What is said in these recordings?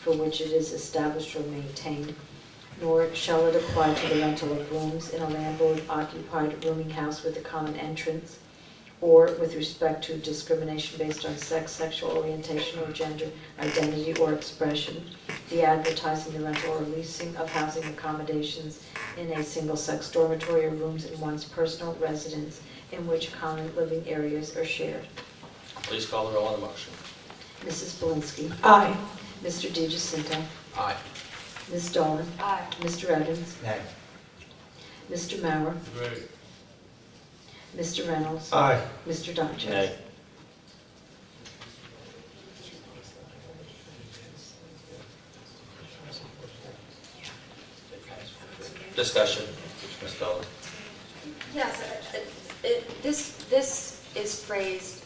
for which it is established or maintained, nor shall it apply to the rental of rooms in a landlord-occupied rooming house with a common entrance, or with respect to discrimination based on sex, sexual orientation, or gender identity or expression, the advertising, the rental, or leasing of housing accommodations in a single-sex dormitory or rooms in one's personal residence in which common living areas are shared. Please call the roll on the motion. Mrs. Belinsky. Aye. Mr. DiGiacinto. Aye. Ms. Dolan. Aye. Mr. Evans. Nay. Mr. Mauer. Nay. Mr. Reynolds. Aye. Mr. Donches. Nay. Discussion. Ms. Dolan. Yes, this is phrased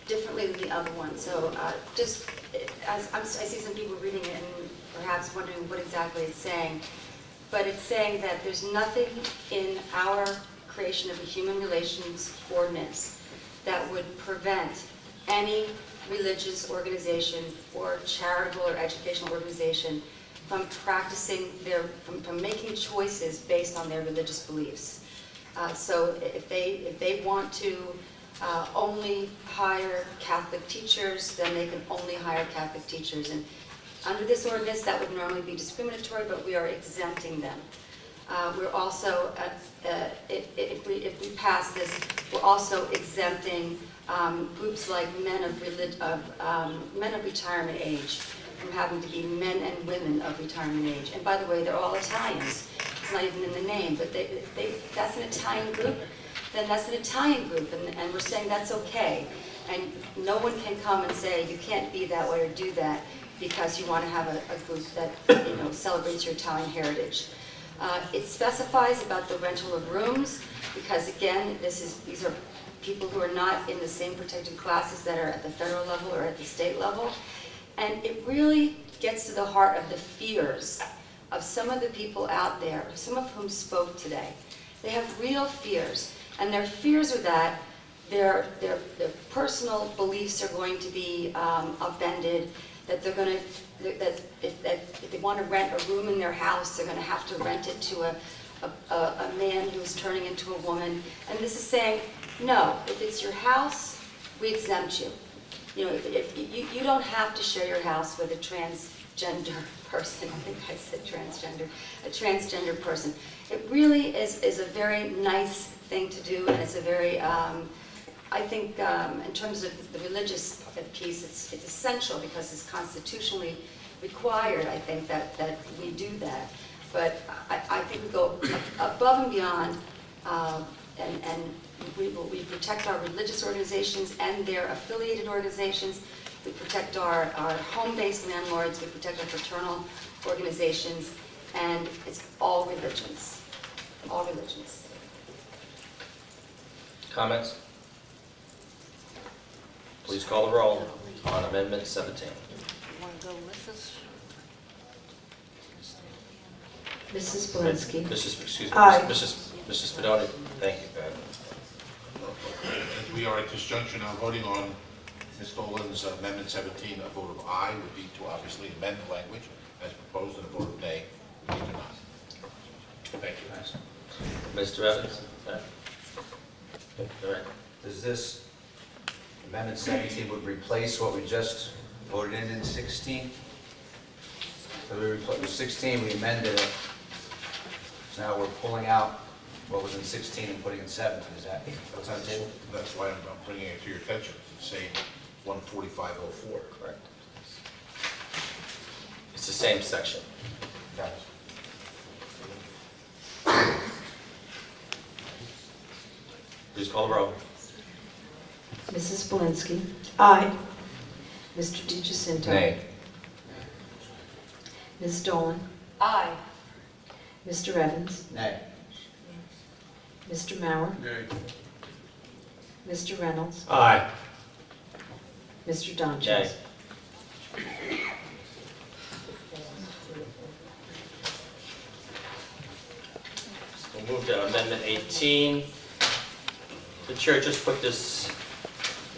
differently than the other one. So just as I see some people reading it and perhaps wondering what exactly it's saying, but it's saying that there's nothing in our creation of a human relations ordinance that would prevent any religious organization or charitable or educational organization from practicing from making choices based on their religious beliefs. So if they want to only hire Catholic teachers, then they can only hire Catholic teachers. And under this ordinance, that would normally be discriminatory, but we are exempting them. We're also, if we pass this, we're also exempting groups like men of retirement age from having to be men and women of retirement age. And by the way, they're all Italians. It's not even in the name, but that's an Italian group. Then that's an Italian group, and we're saying that's okay. And no one can come and say you can't be that way or do that because you want to have a group that celebrates your Italian heritage. It specifies about the rental of rooms because again, these are people who are not in the same protected classes that are at the federal level or at the state level. And it really gets to the heart of the fears of some of the people out there, some of whom spoke today. They have real fears, and their fears are that their personal beliefs are going to be upended, that they're going to, that if they want to rent a room in their house, they're going to have to rent it to a man who's turning into a woman. And this is saying, no, if it's your house, we exempt you. If you don't have to share your house with a transgender person. I think I said transgender. A transgender person. It really is a very nice thing to do, and it's a very, I think, in terms of the religious piece, it's essential because it's constitutionally required. I think that we do that, but I think we go above and beyond, and we protect our religious organizations and their affiliated organizations. We protect our home-based landlords. We protect our fraternal organizations, and it's all religions. All religions. Comments? Please call the roll on Amendment 17. Mrs. Belinsky. Excuse me, Aye. Mrs. Spadoni. Thank you, Pat. We are at this juncture now voting on Ms. Dolan's Amendment 17. A vote of aye would be to obviously amend the language as proposed, and a vote of nay would be to not. Thank you. Mr. Evans? All right. Does this Amendment 17 would replace what we just voted in 16? So with 16, we amended it. So now we're pulling out what was in 16 and putting in 17. Is that what's on the table? That's why I'm bringing it to your attention. It's saying 14504. Correct. It's the same section. Okay. Please call the roll. Mrs. Belinsky. Aye. Mr. DiGiacinto. Nay. Ms. Dolan. Aye. Mr. Evans. Nay. Mr. Mauer. Nay. Mr. Reynolds. Aye. Mr. Donches. Nay. We'll move to Amendment 18. The chair just put this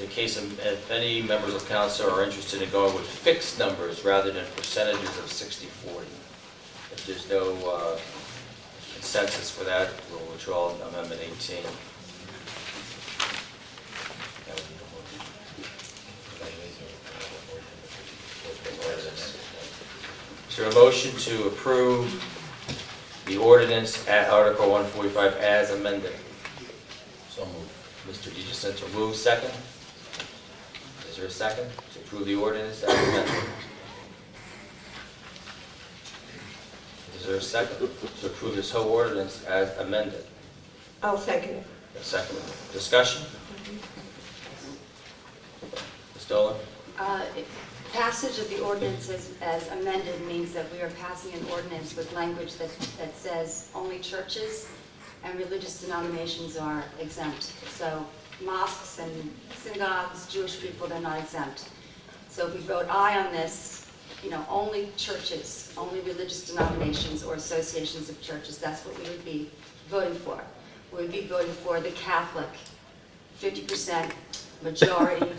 in case if any members of council are interested in going with fixed numbers rather than percentages of 60/40. If there's no consensus for that, we'll withdraw Amendment 18. Is there a motion to approve the ordinance at Article 145 as amended? So moved. Mr. DiGiacinto moves, second. Is there a second to approve the ordinance as amended? Is there a second to approve this whole ordinance as amended? I'll second it. A second. Discussion? Ms. Dolan? Passage of the ordinance as amended means that we are passing an ordinance with language that says only churches and religious denominations are exempt. So mosques and synagogues, Jewish people, they're not exempt. So if we vote aye on this, only churches, only religious denominations or associations of churches, that's what we would be voting for. We would be voting for the Catholic 50% majority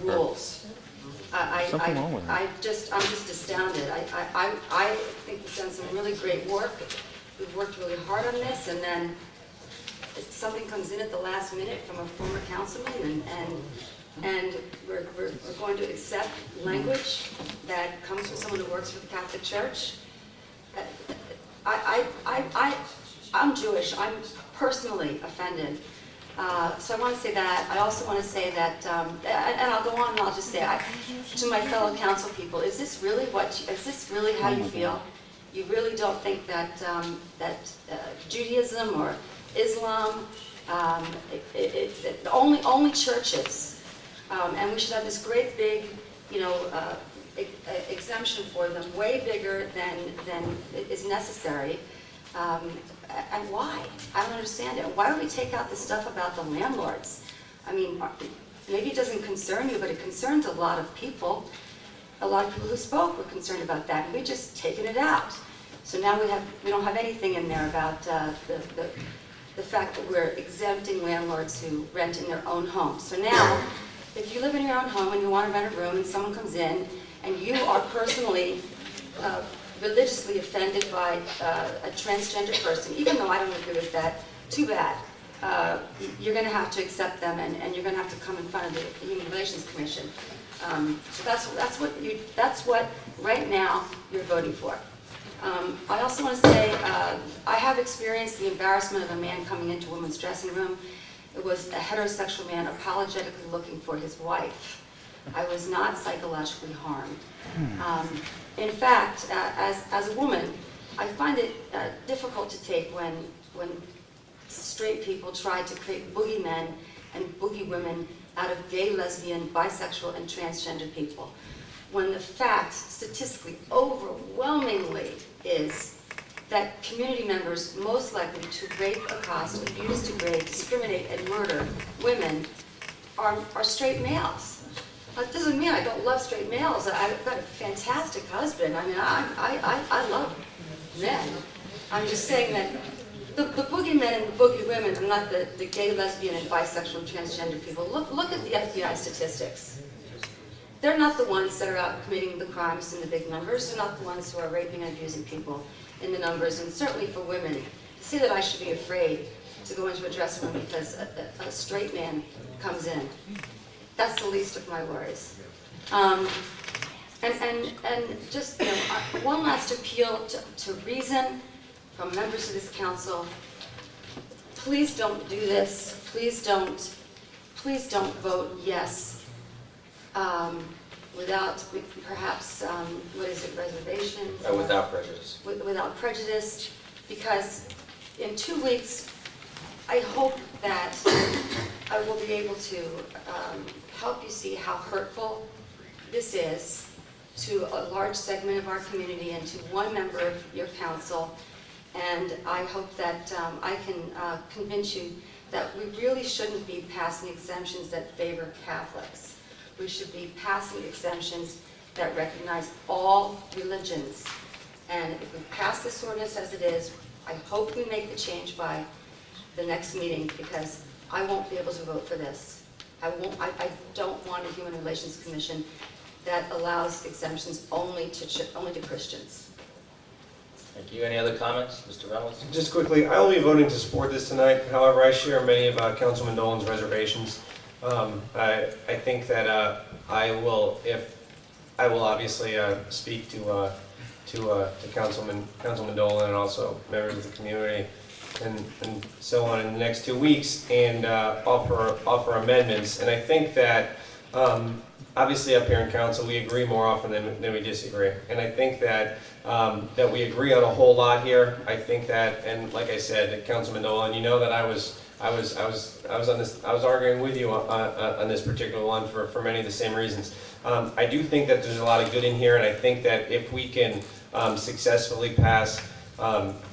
rules. I'm just astounded. I think we've done some really great work. We've worked really hard on this, and then something comes in at the last minute from a former councilman, and we're going to accept language that comes from someone who works for the Catholic Church. I'm Jewish. I'm personally offended. So I want to say that. I also want to say that, and I'll go on and I'll just say to my fellow council people, is this really how you feel? You really don't think that Judaism or Islam, only churches, and we should have this great big, exemption for them, way bigger than is necessary. And why? I don't understand it. Why do we take out the stuff about the landlords? I mean, maybe it doesn't concern you, but it concerns a lot of people. A lot of people who spoke were concerned about that, and we've just taken it out. So now we don't have anything in there about the fact that we're exempting landlords who rent in their own homes. So now, if you live in your own home and you want to rent a room and someone comes in and you are personally religiously offended by a transgender person, even though I don't agree with that, too bad. You're going to have to accept them, and you're going to have to come in front of the Human Relations Commission. So that's what right now you're voting for. I also want to say I have experienced the embarrassment of a man coming into a woman's dressing room. It was a heterosexual man apologetically looking for his wife. I was not psychologically harmed. In fact, as a woman, I find it difficult to take when straight people try to create boogeymen and boogie women out of gay, lesbian, bisexual, and transgender people. When the fact, statistically, overwhelmingly is that community members most likely to rape, accost, abuse, degrade, discriminate, and murder women are straight males. That doesn't mean I don't love straight males. I've got a fantastic husband. I mean, I love men. I'm just saying that the boogeymen and the boogie women are not the gay, lesbian, and bisexual, and transgender people. Look at the FBI statistics. They're not the ones that are out committing the crimes in the big numbers. They're not the ones who are raping and abusing people in the numbers. And certainly for women, to say that I should be afraid to go into a dressing room because a straight man comes in. That's the least of my worries. And just one last appeal to reason from members of this council. Please don't do this. Please don't vote yes without perhaps reservations. Without prejudice. Without prejudice, because in 2 weeks, I hope that I will be able to help you see how hurtful this is to a large segment of our community and to one member of your council. And I hope that I can convince you that we really shouldn't be passing exemptions that favor Catholics. We should be passing exemptions that recognize all religions. And if we pass this ordinance as it is, I hope we make the change by the next meeting, because I won't be able to vote for this. I don't want a Human Relations Commission that allows exemptions only to Christians. Thank you. Any other comments? Mr. Reynolds? Just quickly, I will be voting to support this tonight. However, I share many of Councilman Dolan's reservations. I think that I will obviously speak to Councilman Dolan and also members of the community and so on in the next 2 weeks and offer amendments. And I think that obviously up here in council we agree more often than we disagree. And I think that that we agree on a whole lot here. I think that, and like I said, Councilman Dolan, you know that I was arguing with you on this particular one for many of the same reasons. I do think that there's a lot of good in here, and I think that if we can successfully pass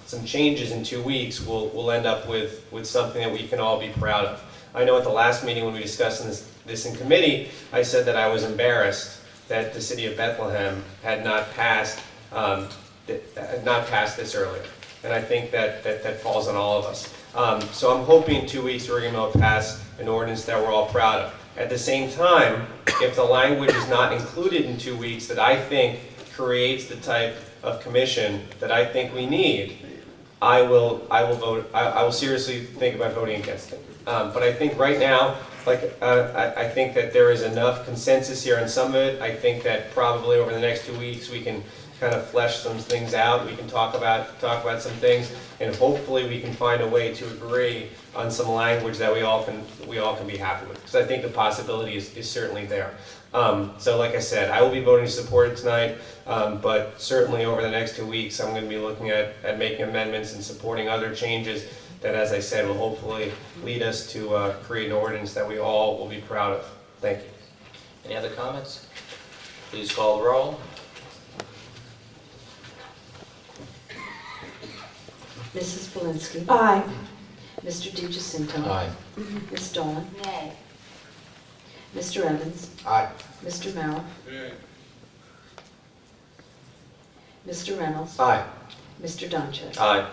some changes in 2 weeks, we'll end up with something that we can all be proud of. I know at the last meeting when we discussed this in committee, I said that I was embarrassed that the city of Bethlehem had not passed this earlier, and I think that falls on all of us. So I'm hoping in 2 weeks we're going to pass an ordinance that we're all proud of. At the same time, if the language is not included in 2 weeks that I think creates the type of commission that I think we need, I will seriously think about voting against it. But I think right now, I think that there is enough consensus here on some of it. I think that probably over the next 2 weeks we can kind of flesh some things out. We can talk about some things, and hopefully we can find a way to agree on some language that we all can be happy with. Because I think the possibility is certainly there. So like I said, I will be voting to support it tonight, but certainly over the next 2 weeks I'm going to be looking at making amendments and supporting other changes that, as I said, will hopefully lead us to create an ordinance that we all will be proud of. Thank you. Any other comments? Please call the roll. Mrs. Polinsky. Aye. Mr. DiGiacinto. Aye. Ms. Dolan. Nay. Mr. Evans. Aye. Mr. Mauer. Mr. Reynolds. Aye. Mr. Doncheck. Aye.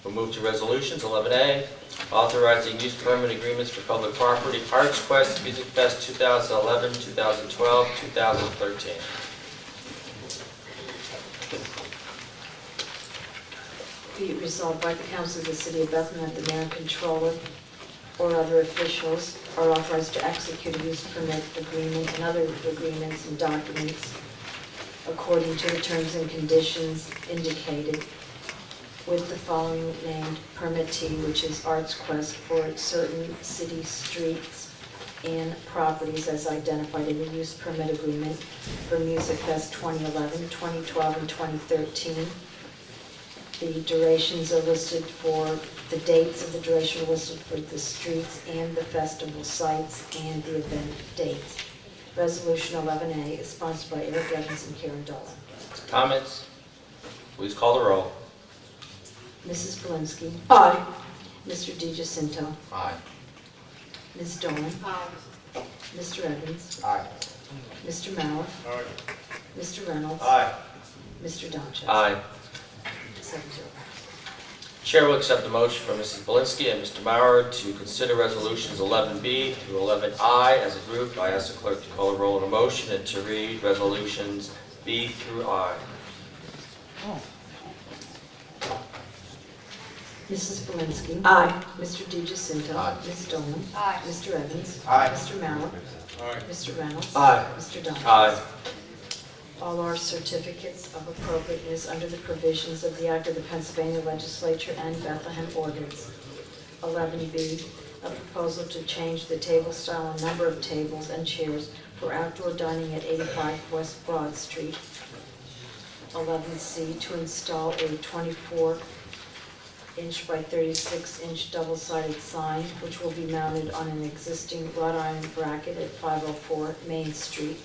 We'll move to resolutions. 11A, authorizing use permit agreements for public property, Arts Quest Music Fest 2011, 2012, 2013. Be it resolved by the Council of the City of Bethlehem that the mayor and controller or other officials are authorized to execute a use permit agreement and other agreements and documents according to the terms and conditions indicated with the following named permittee, which is Arts Quest, for certain city streets and properties as identified in the use permit agreement for Music Fest 2011, 2012, and 2013. The durations are listed for, the dates of the duration are listed for the streets and the festival sites and the event dates. Resolution 11A is sponsored by Eric Evans and Karen Dolan. Comments? Please call the roll. Mrs. Polinsky. Aye. Mr. DiGiacinto. Aye. Ms. Dolan. Aye. Mr. Evans. Aye. Mr. Mauer. Mr. Reynolds. Aye. Mr. Doncheck. Aye. 7-0. Chair will accept the motion from Mrs. Polinsky and Mr. Mauer to consider resolutions 11B through 11I as a group. I ask the clerk to call the roll on the motion and to read resolutions B through I. Mrs. Polinsky. Aye. Mr. DiGiacinto. Aye. Ms. Dolan. Aye. Mr. Evans. Aye. Mr. Mauer. Mr. Reynolds. Aye. Mr. Doncheck. Aye. All are certificates of appropriateness under the provisions of the Act of the Pennsylvania Legislature and Bethlehem Ordinance. 11B, a proposal to change the table style and number of tables and chairs for outdoor dining at 85 West Broad Street. 11C, to install a 24-inch by 36-inch double-sided sign, which will be mounted on an existing wrought iron bracket at 504 Main Street.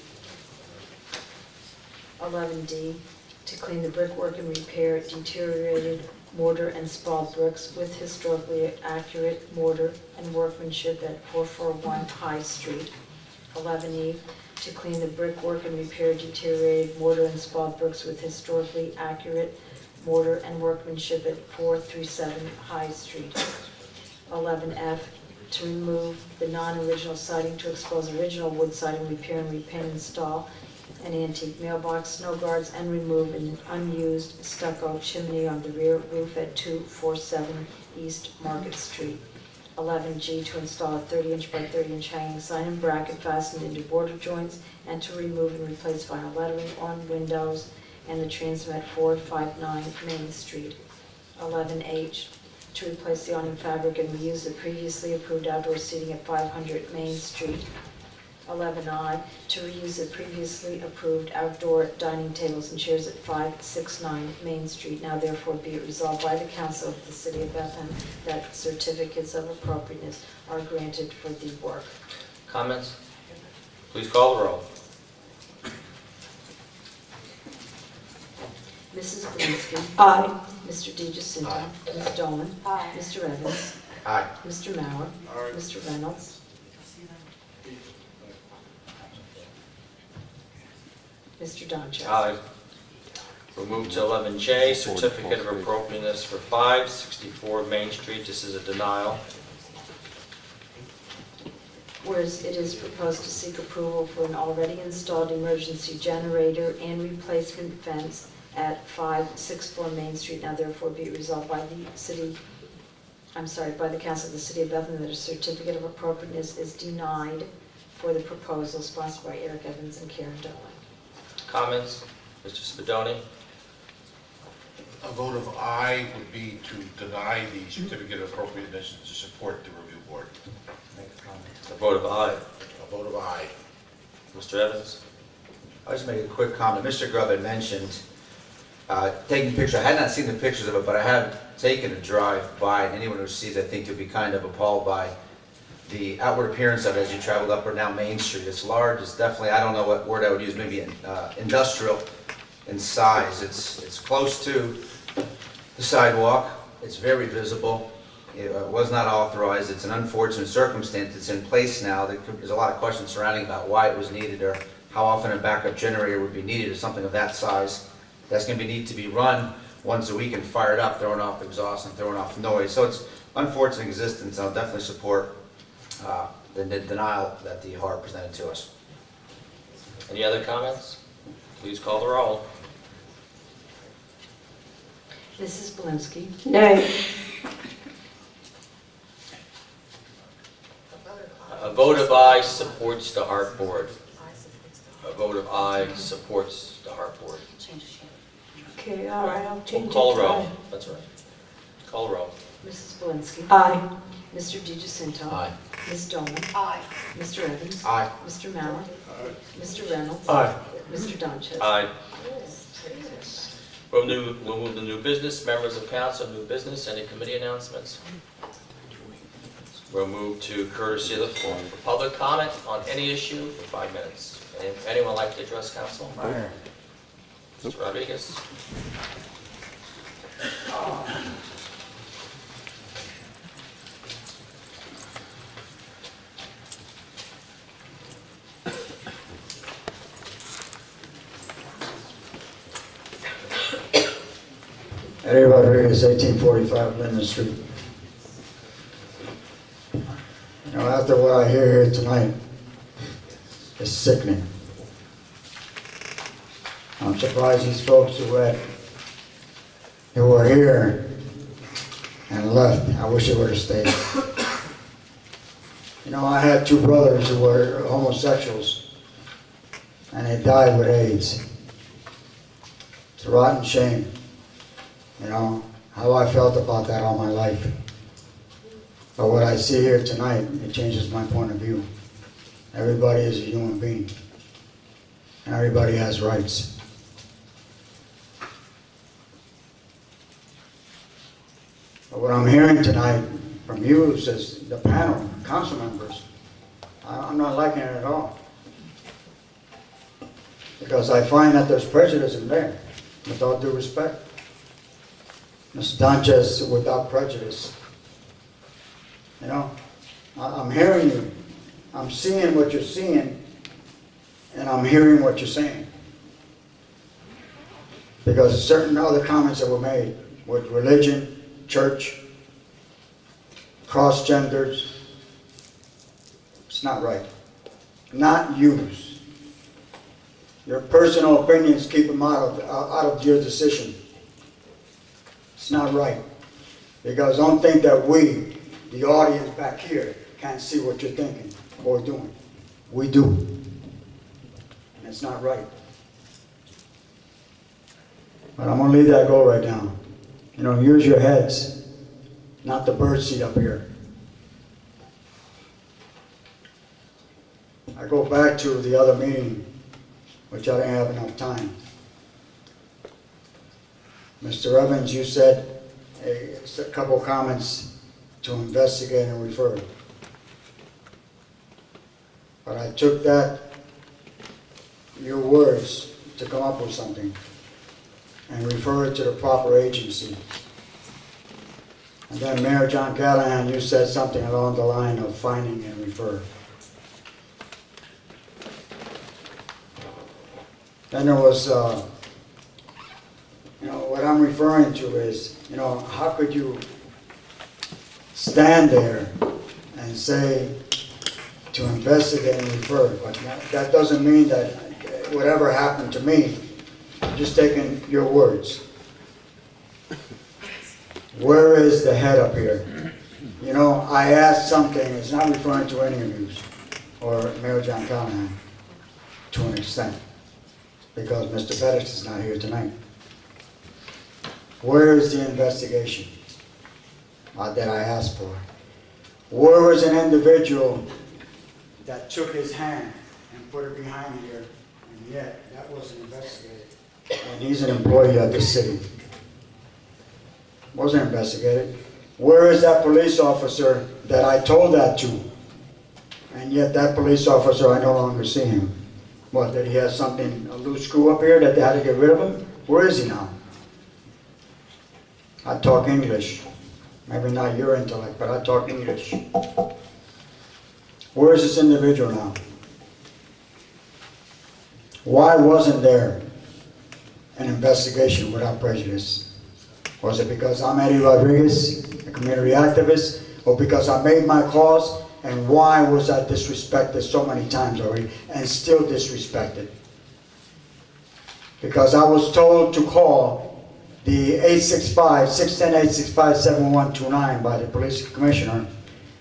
11D, to clean the brickwork and repair deteriorated mortar and spalled bricks with historically accurate mortar and workmanship at 441 High Street. 11E, to clean the brickwork and repair deteriorated mortar and spalled bricks with historically accurate mortar and workmanship at 437 High Street. 11F, to remove the non-original siding to expose original wood siding, repair and repaint, install an antique mailbox, snow guards, and remove an unused stucco chimney on the rear roof at 247 East Market Street. 11G, to install a 30-inch by 30-inch hanging sign and bracket fastened into border joints, and to remove and replace vinyl lettering on windows and the transom at 459 Main Street. 11H, to replace the awning fabric and reuse the previously approved outdoor seating at 500 Main Street. 11I, to reuse the previously approved outdoor dining tables and chairs at 569 Main Street. Now therefore be it resolved by the Council of the City of Bethlehem that certificates of appropriateness are granted for the work. Comments? Please call the roll. Mrs. Blinsky. Aye. Mr. DeGiacinto. Aye. Ms. Dolan. Aye. Mr. Evans. Aye. Mr. Mauer. Mr. Reynolds. Mr. Donchev. Aye. We'll move to 11J, certificate of appropriateness for 564 Main Street. This is a denial. Whereas it is proposed to seek approval for an already installed emergency generator and replacement fence at 564 Main Street. Now therefore be it resolved by the by the Council of the City of Bethlehem that a certificate of appropriateness is denied for the proposal sponsored by Eric Evans and Karen Dolan. Comments? Mr. Spadoni? A vote of aye would be to deny the certificate of appropriateness to support the review board. Make a comment. A vote of aye. A vote of aye. Mr. Evans? I'll just make a quick comment. Mr. Grubb had mentioned taking pictures. I had not seen the pictures of it, but I have taken a drive by, and anyone who sees, I think, you'll be kind of appalled by the outward appearance of it as you traveled up or down Main Street. It's large. It's definitely, I don't know what word I would use, maybe industrial in size. It's close to the sidewalk. It's very visible. It was not authorized. It's an unfortunate circumstance. It's in place now. There's a lot of questions surrounding about why it was needed or how often a backup generator would be needed or something of that size. That's going to need to be run once a week and fired up, throwing off exhaust and throwing off noise. So it's unfortunate existence. I'll definitely support the denial that the HAR presented to us. Any other comments? Please call the roll. Mrs. Blinsky. Nay. A vote of aye supports the HART board. A vote of aye supports the HART board. Okay, all right, I'll change it. Call to roll. aye. That's right. Call roll. Mrs. Blinsky. Aye. Mr. DeGiacinto. Aye. Ms. Dolan. Aye. Mr. Evans. Aye. Mr. Mauer. Mr. Reynolds. Aye. Mr. Donchev. Aye. We'll move to new business. Members of council, new business. Any committee announcements? We'll move to courtesy of the floor for public comment on any issue for 5 minutes. Anyone like to address council? Mr. Rodriguez? Eddie Rodriguez, 1845 Linden Street. You know, after what I hear here tonight, it's sickening. I'm surprised these folks who were here and left. I wish they would have stayed. You know, I had two brothers who were homosexuals, and they died with AIDS. It's a rotten shame. You know, how I felt about that all my life. But what I see here tonight, it changes my point of view. Everybody is a human being. And everybody has rights. But what I'm hearing tonight from you says the panel, council members, I'm not liking it at all. Because I find that there's prejudice in there, with all due respect. Mr. Donchez, without prejudice. You know, I'm hearing you. I'm seeing what you're seeing, and I'm hearing what you're saying. Because certain other comments that were made with religion, church, cross-genders, It's not right. Not use. Your personal opinions, keep them out of your decision. It's not right. Because don't think that we, the audience back here, can't see what you're thinking or doing. We do. And it's not right. But I'm going to leave that go right now. You know, use your heads, not the bird seat up here. I go back to the other meeting, which I didn't have enough time. Mr. Evans, you said a couple comments to investigate and refer. But I took that, your words, to come up with something and refer it to the proper agency. And then Mayor John Callahan, you said something along the line of finding and refer. Then there was, what I'm referring to is, how could you stand there and say to investigate and refer, but that doesn't mean that whatever happened to me, I'm just taking your words. Where is the head up here? I asked something, it's not referring to any of you, or Mayor John Callahan, to an extent, because Mr. Pettis is not here tonight. Where is the investigation that I asked for? Where was an individual that took his hand and put it behind here, and yet that wasn't investigated? And he's an employee of the city. Wasn't investigated. Where is that police officer that I told that to? And yet that police officer, I no longer see him. What, did he have something, a loose screw up here that they had to get rid of him? Where is he now? I talk English. Maybe not your intellect, but I talk English. Where is this individual now? Why wasn't there an investigation without prejudice? Was it because I'm Eddie Rodriguez, a community activist, or because I made my cause? And why was I disrespected so many times already and still disrespected? Because I was told to call the 610-865-7129 by the police commissioner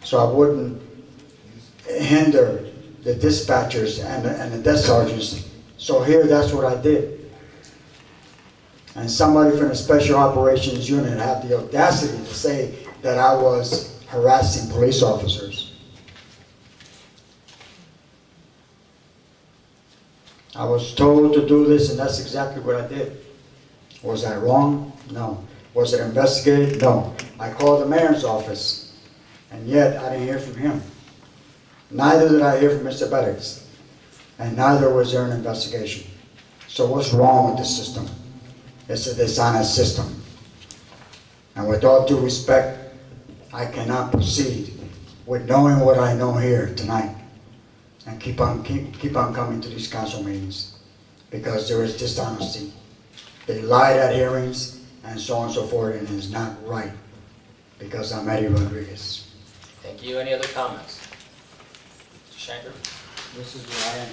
so I wouldn't hinder the dispatchers and the desk sergeants. So here, that's what I did. And somebody from the Special Operations Unit had the audacity to say that I was harassing police officers. I was told to do this, and that's exactly what I did. Was I wrong? No. Was it investigated? No. I called the mayor's office, and yet I didn't hear from him. Neither did I hear from Mr. Bettis, and neither was there an investigation. So what's wrong with the system? It's a dishonest system. And with all due respect, I cannot proceed with knowing what I know here tonight and keep on coming to these council meetings because there is dishonesty. They lied at hearings and so on and so forth, and it's not right because I'm Eddie Rodriguez. Thank you. Any other comments? Mr. Shanker? This is where I am.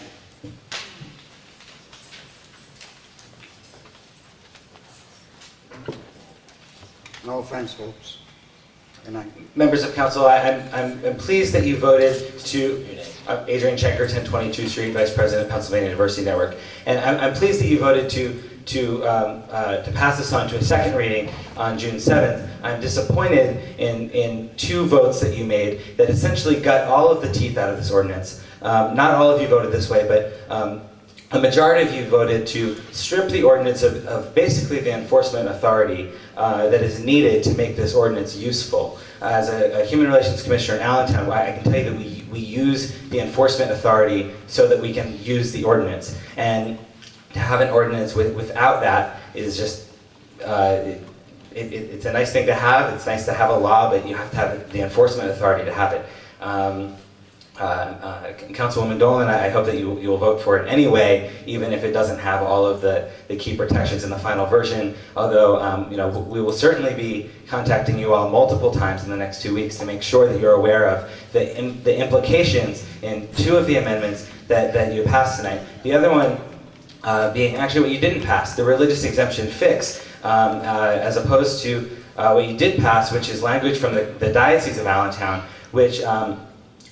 No offense, folks. Good night. Members of council, I'm pleased that you voted to, Adrian Schenker, 1022 Street, Vice President, Pennsylvania Diversity Network. And I'm pleased that you voted to pass this on to a second reading on June 7th. I'm disappointed in two votes that you made that essentially gut all of the teeth out of this ordinance. Not all of you voted this way, but a majority of you voted to strip the ordinance of basically the enforcement authority that is needed to make this ordinance useful. As a Human Relations Commissioner in Allentown, I can tell you that we use the enforcement authority so that we can use the ordinance. And to have an ordinance without that is just, it's a nice thing to have. It's nice to have a law, but you have to have the enforcement authority to have it. Councilwoman Dolan, I hope that you will vote for it anyway, even if it doesn't have all of the key protections in the final version. Although, we will certainly be contacting you all multiple times in the next 2 weeks to make sure that you're aware of the implications in 2 of the amendments that you passed tonight. The other one being actually what you didn't pass, the religious exemption fix, as opposed to what you did pass, which is language from the Diocese of Allentown, which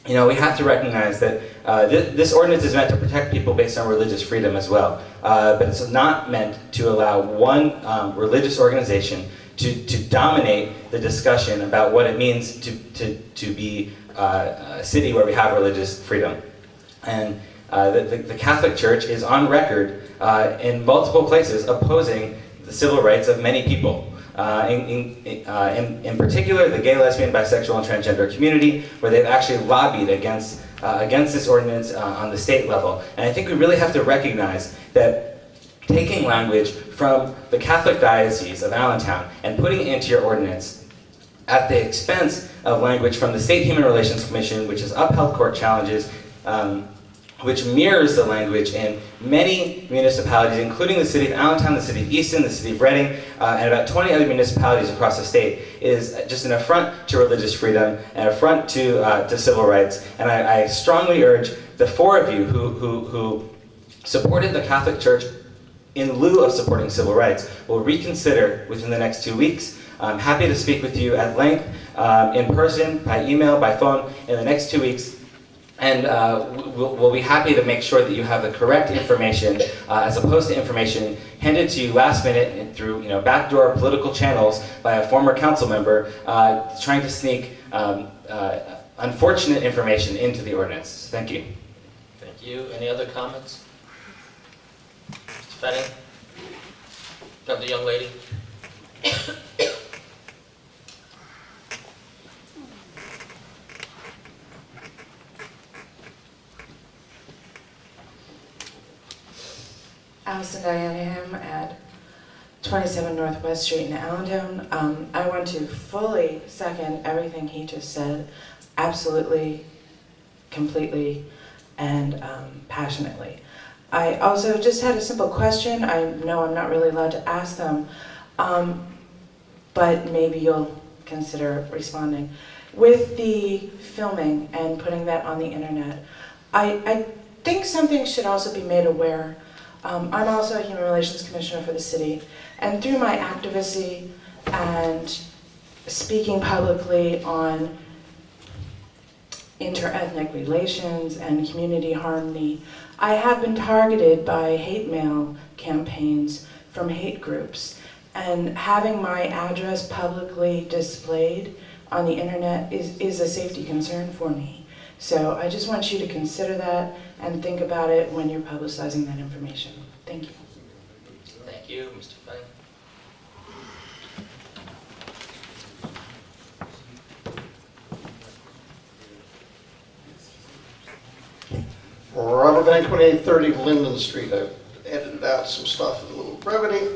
we have to recognize that this ordinance is meant to protect people based on religious freedom as well, but it's not meant to allow one religious organization to dominate the discussion about what it means to be a city where we have religious freedom. And the Catholic Church is on record in multiple places opposing the civil rights of many people. In particular, the gay, lesbian, bisexual, and transgender community, where they've actually lobbied against this ordinance on the state level. And I think we really have to recognize that taking language from the Catholic Diocese of Allentown and putting it into your ordinance at the expense of language from the State Human Relations Commission, which has upheld court challenges, which mirrors the language in many municipalities, including the city of Allentown, the city of Easton, the city of Reading, and about 20 other municipalities across the state, is just an affront to religious freedom, an affront to civil rights. And I strongly urge the 4 of you who supported the Catholic Church in lieu of supporting civil rights will reconsider within the next 2 weeks. I'm happy to speak with you at length, in person, by email, by phone, in the next 2 weeks. And we'll be happy to make sure that you have the correct information, as opposed to information handed to you last minute and through backdoor political channels by a former council member trying to sneak unfortunate information into the ordinance. Thank you. Thank you. Any other comments? Mr. Fenning? Have the young lady? Allison Dianaham at 27 Northwest Street in Allentown. I want to fully second everything he just said, absolutely, completely, and passionately. I also just had a simple question. I know I'm not really allowed to ask them, but maybe you'll consider responding. With the filming and putting that on the internet, I think something should also be made aware. I'm also a Human Relations Commissioner for the city, and through my advocacy and speaking publicly on interethnic relations and community harmony, I have been targeted by hate mail campaigns from hate groups, and having my address publicly displayed on the internet is a safety concern for me. So I just want you to consider that and think about it when you're publicizing that information. Thank you. Thank you, Mr. Fenning. Robert Van, 2830 Linden Street. I've edited out some stuff in a little brevity.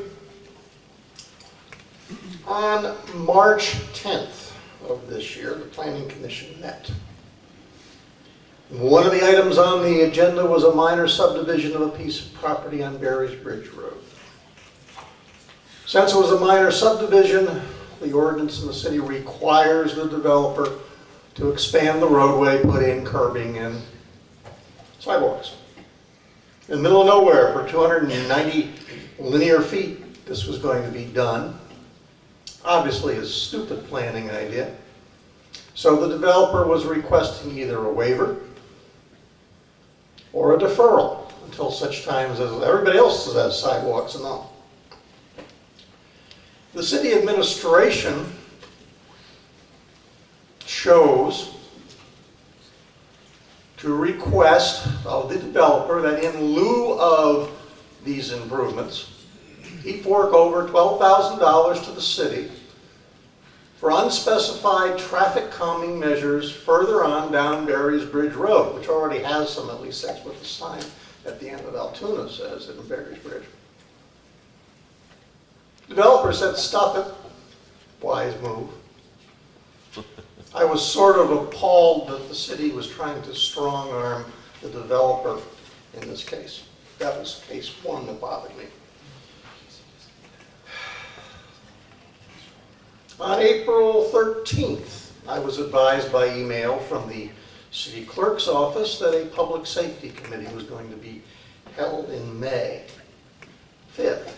On March 10th of this year, the Planning Commission met. One of the items on the agenda was a minor subdivision of a piece of property on Berry's Bridge Road. Since it was a minor subdivision, the ordinance in the city requires the developer to expand the roadway, put in curbing and sidewalks. In the middle of nowhere, for 290 linear feet, this was going to be done. Obviously a stupid planning idea. So the developer was requesting either a waiver or a deferral until such times as everybody else has sidewalks and all. The city administration chose to request of the developer that in lieu of these improvements, he fork over $12,000 to the city for unspecified traffic calming measures further on down Berry's Bridge Road, which already has some, at least that's what the sign at the end of Altoona says in Berry's Bridge. Developer said, stuff it. Wise move. I was sort of appalled that the city was trying to strong-arm the developer in this case. That was case one that bothered me. On April 13th, I was advised by email from the city clerk's office that a public safety committee was going to be held in May 5th.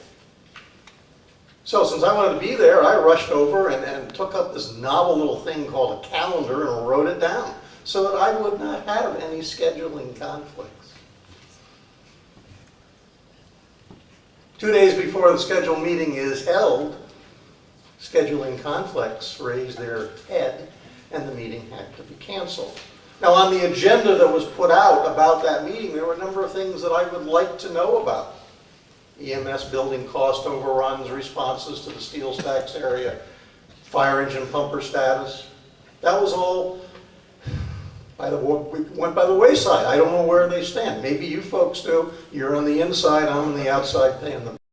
So since I wanted to be there, I rushed over and took up this novel little thing called a calendar and wrote it down so that I would not have any scheduling conflicts. 2 days before the scheduled meeting is held, scheduling conflicts raised their head and the meeting had to be canceled. Now on the agenda that was put out about that meeting, there were a number of things that I would like to know about. EMS building cost overruns, responses to the steel stacks area, fire engine pumper status. That was all went by the wayside. I don't know where they stand. Maybe you folks do. You're on the inside, I'm on the outside paying the